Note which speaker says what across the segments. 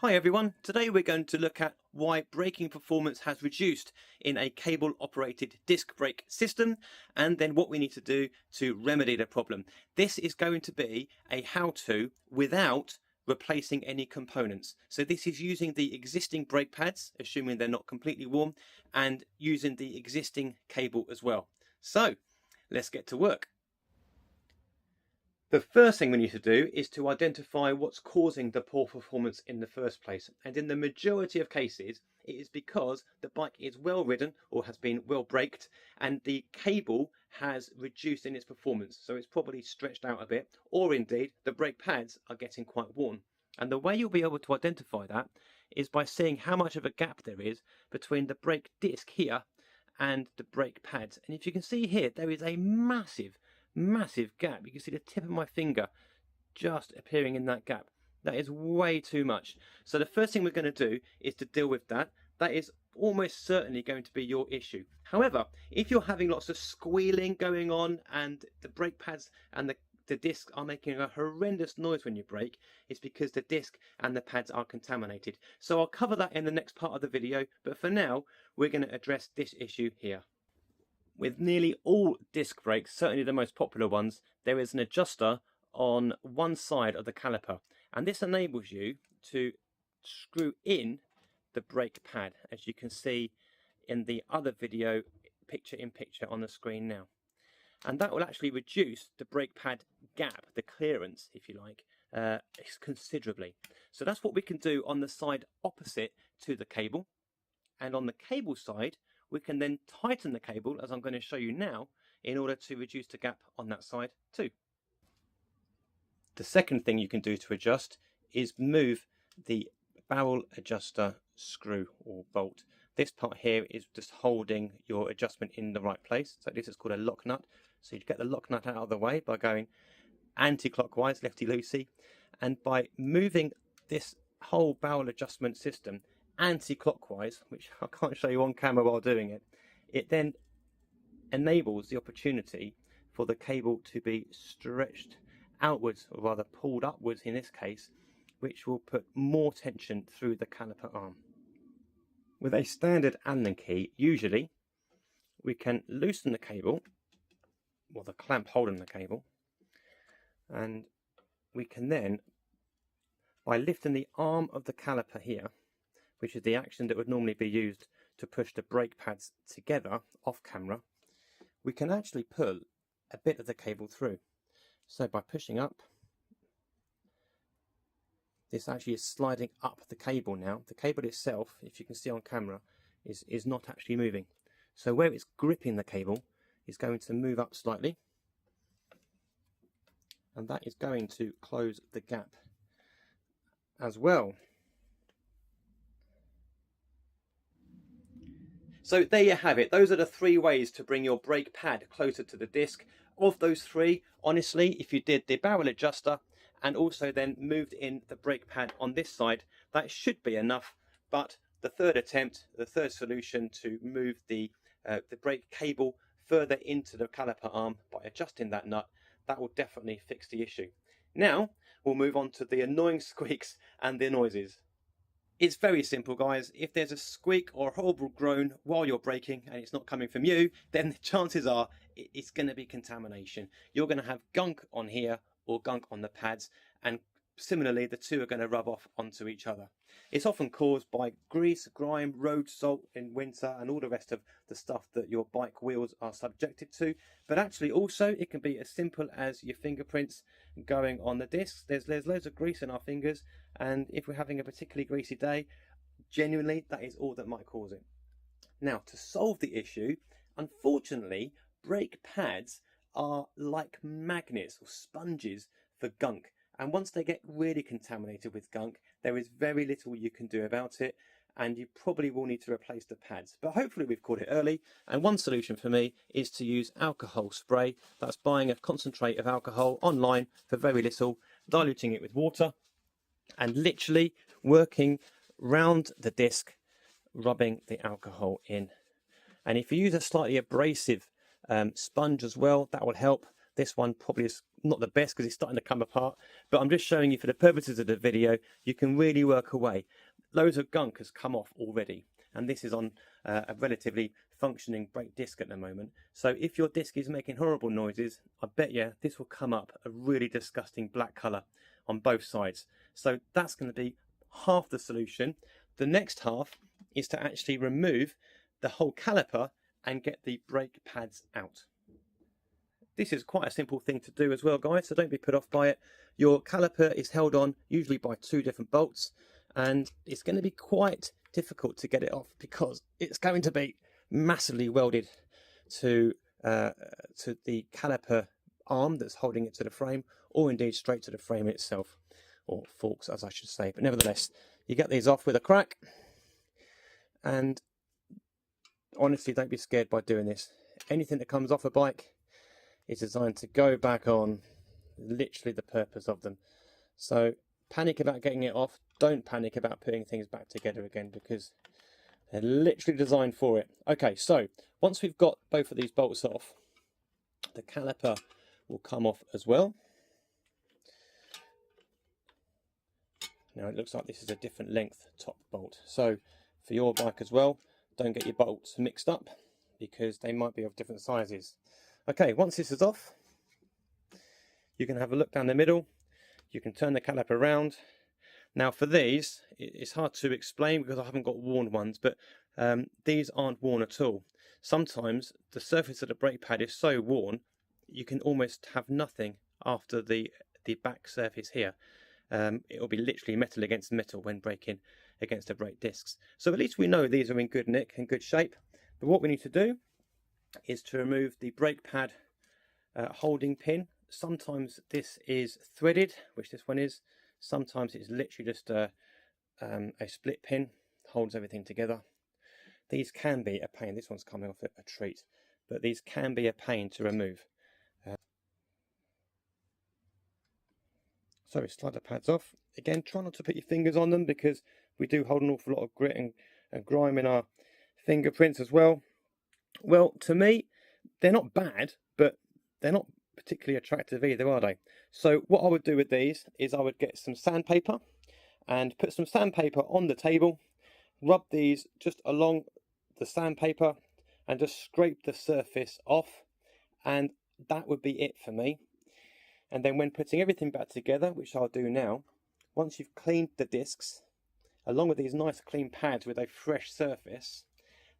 Speaker 1: Hi everyone, today we're going to look at why braking performance has reduced in a cable operated disc brake system and then what we need to do to remedy the problem. This is going to be a how-to without replacing any components. So this is using the existing brake pads, assuming they're not completely warm, and using the existing cable as well. So let's get to work. The first thing we need to do is to identify what's causing the poor performance in the first place. And in the majority of cases, it is because the bike is well ridden or has been well braked and the cable has reduced in its performance. So it's probably stretched out a bit, or indeed the brake pads are getting quite worn. And the way you'll be able to identify that is by seeing how much of a gap there is between the brake disc here and the brake pads. And if you can see here, there is a massive gap. You can see the tip of my finger just appearing in that gap. That is way too much. So the first thing we're going to do is to deal with that. That is almost certainly going to be your issue. However, if you're having lots of squealing going on and the brake pads and the disc are making a horrendous noise when you brake, it's because the disc and the pads are contaminated. So I'll cover that in the next part of the video, but for now we're going to address this issue here. With nearly all disc brakes, certainly the most popular ones, there is an adjuster on one side of the caliper, and this enables you to screw in the brake pad, as you can see in the other video picture in picture on the screen now. And that will actually reduce the brake pad gap, the clearance if you like, considerably. So that's what we can do on the side opposite to the cable, and on the cable side we can then tighten the cable, as I'm going to show you now, in order to reduce the gap on that side too. The second thing you can do to adjust is move the barrel adjuster screw or bolt. This part here is just holding your adjustment in the right place. So this is called a lock nut. So you get the lock nut out of the way by going anti-clockwise, lefty-loosey, and by moving this whole barrel adjustment system anti-clockwise, which I can't show you on camera while doing it, it then enables the opportunity for the cable to be stretched outwards, or rather pulled upwards in this case, which will put more tension through the caliper arm. With a standard Allen key, usually we can loosen the cable, or the clamp holding the cable, and we can then, by lifting the arm of the caliper here, which is the action that would normally be used to push the brake pads together off camera, we can actually pull a bit of the cable through. So by pushing up, this actually is sliding up the cable now. The cable itself, if you can see on camera, is not actually moving. So where it's gripping the cable is going to move up slightly, and that is going to close the gap as well. So there you have it. Those are the three ways to bring your brake pad closer to the disc. Of those three, honestly, if you did the barrel adjuster and also then moved in the brake pad on this side, that should be enough. But the third attempt, the third solution to move the brake cable further into the caliper arm by adjusting that nut, that will definitely fix the issue. Now we'll move on to the annoying squeaks and the noises. It's very simple, guys. If there's a squeak or a horrible groan while you're braking and it's not coming from you, then the chances are it's going to be contamination. You're going to have gunk on here or gunk on the pads, and similarly the two are going to rub off onto each other. It's often caused by grease, grime, road salt in winter and all the rest of the stuff that your bike wheels are subjected to. But actually also it can be as simple as your fingerprints going on the discs. There's loads of grease in our fingers, and if we're having a particularly greasy day, genuinely that is all that might cause it. Now, to solve the issue, unfortunately brake pads are like magnets or sponges for gunk. And once they get really contaminated with gunk, there is very little you can do about it, and you probably will need to replace the pads. But hopefully we've caught it early, and one solution for me is to use alcohol spray. That's buying a concentrate of alcohol online for very little, diluting it with water, and literally working round the disc, rubbing the alcohol in. And if you use a slightly abrasive sponge as well, that will help. This one probably is not the best because it's starting to come apart, but I'm just showing you for the purposes of the video, you can really work away. Loads of gunk has come off already, and this is on a relatively functioning brake disc at the moment. So if your disc is making horrible noises, I bet you this will come up a really disgusting black colour on both sides. So that's going to be half the solution. The next half is to actually remove the whole caliper and get the brake pads out. This is quite a simple thing to do as well, guys, so don't be put off by it. Your caliper is held on usually by 2 different bolts, and it's going to be quite difficult to get it off because it's going to be massively welded to the caliper arm that's holding it to the frame, or indeed straight to the frame itself, or forks as I should say. But nevertheless, you get these off with a crack, and honestly, don't be scared by doing this. Anything that comes off a bike is designed to go back on, literally the purpose of them. So panic about getting it off, don't panic about putting things back together again, because they're literally designed for it. Okay, so once we've got both of these bolts off, the caliper will come off as well. Now it looks like this is a different length top bolt, so for your bike as well, don't get your bolts mixed up because they might be of different sizes. Okay, once this is off, you can have a look down the middle. You can turn the caliper around. Now for these, it's hard to explain because I haven't got worn ones, but these aren't worn at all. Sometimes the surface of the brake pad is so worn, you can almost have nothing after the back surface here. It will be literally metal against metal when braking against the brake discs. So at least we know these are in good nick and good shape. But what we need to do is to remove the brake pad holding pin. Sometimes this is threaded, which this one is. Sometimes it's literally just a split pin, holds everything together. These can be a pain. This one's coming off a treat, but these can be a pain to remove. So slide the pads off. Again, try not to put your fingers on them because we do hold an awful lot of grit and grime in our fingerprints as well. Well, to me, they're not bad, but they're not particularly attractive either, are they? So what I would do with these is I would get some sandpaper and put some sandpaper on the table, rub these just along the sandpaper and just scrape the surface off, and that would be it for me. And then when putting everything back together, which I'll do now, once you've cleaned the discs, along with these nice clean pads with a fresh surface,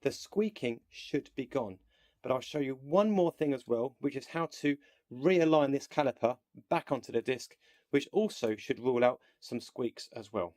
Speaker 1: the squeaking should be gone. But I'll show you one more thing as well, which is how to realign this caliper back onto the disc, which also should rule out some squeaks as well.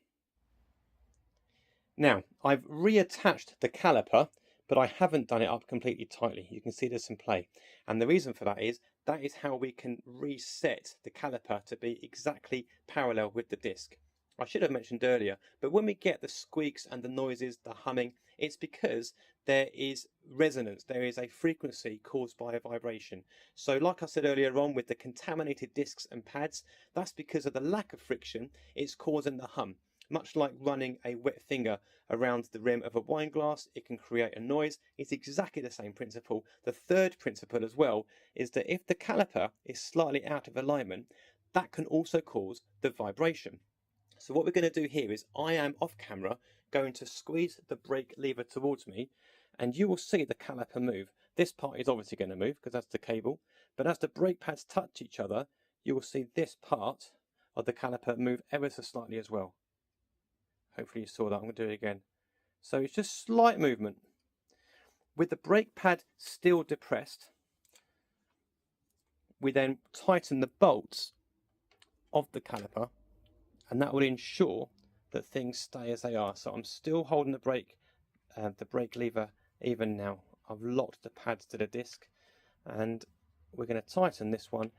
Speaker 1: Now, I've reattached the caliper, but I haven't done it up completely tightly. You can see there's some play. And the reason for that is how we can reset the caliper to be exactly parallel with the disc. I should have mentioned earlier, but when we get the squeaks and the noises, the humming, it's because there is resonance. There is a frequency caused by a vibration. So like I said earlier on with the contaminated discs and pads, that's because of the lack of friction, it's causing the hum. Much like running a wet finger around the rim of a wine glass, it can create a noise. It's exactly the same principle. The third principle as well is that if the caliper is slightly out of alignment, that can also cause the vibration. So what we're going to do here is I am off camera going to squeeze the brake lever towards me, and you will see the caliper move. This part is obviously going to move because that's the cable, but as the brake pads touch each other, you will see this part of the caliper move ever so slightly as well. Hopefully you saw that. I'm going to do it again. So it's just slight movement. With the brake pad still depressed, we then tighten the bolts of the caliper, and that will ensure that things stay as they are. So I'm still holding the brake lever even now. I've locked the pads to the disc, and we're going to tighten this one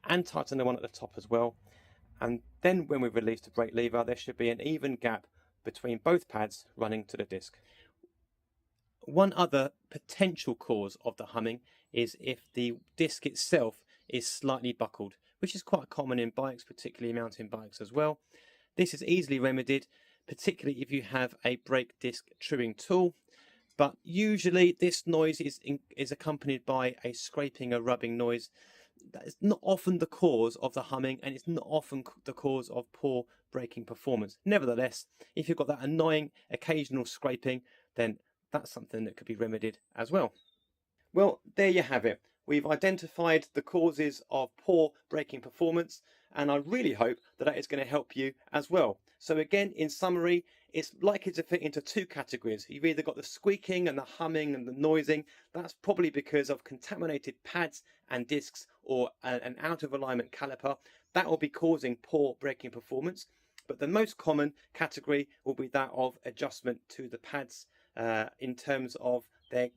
Speaker 1: and tighten the one at the top as well. And then when we release the brake lever, there should be an even gap between both pads running to the disc. One other potential cause of the humming is if the disc itself is slightly buckled, which is quite common in bikes, particularly mountain bikes as well. This is easily remedied, particularly if you have a brake disc truing tool, but usually this noise is accompanied by a scraping or rubbing noise. that is not often the cause of the humming, and it's not often the cause of poor braking performance. Nevertheless, if you've got that annoying occasional scraping, then that's something that could be remedied as well. Well, there you have it. We've identified the causes of poor braking performance, and I really hope that that is going to help you as well. So again, in summary, it's likely to fit into two categories. You've either got the squeaking and the humming and the noising. That's probably because of contaminated pads and discs, or an out of alignment caliper. That will be causing poor braking performance. But the most common category will be that of adjustment to the pads in terms of their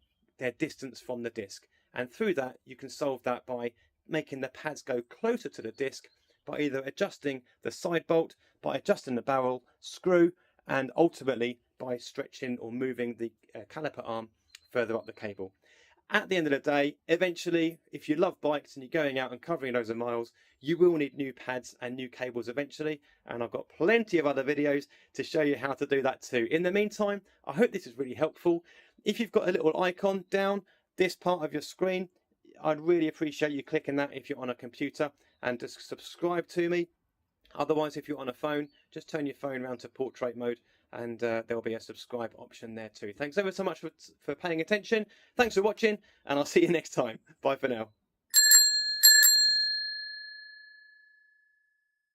Speaker 1: distance from the disc. And through that, you can solve that by making the pads go closer to the disc, by either adjusting the side bolt, by adjusting the barrel screw, and ultimately by stretching or moving the caliper arm further up the cable. At the end of the day, eventually, if you love bikes and you're going out and covering loads of miles, you will need new pads and new cables eventually. And I've got plenty of other videos to show you how to do that too. In the meantime, I hope this is really helpful. If you've got a little icon down this part of your screen, I'd really appreciate you clicking that if you're on a computer, and just subscribe to me. Otherwise, if you're on a phone, just turn your phone around to portrait mode, and there'll be a subscribe option there too. Thanks ever so much for paying attention. Thanks for watching, and I'll see you next time. Bye for now.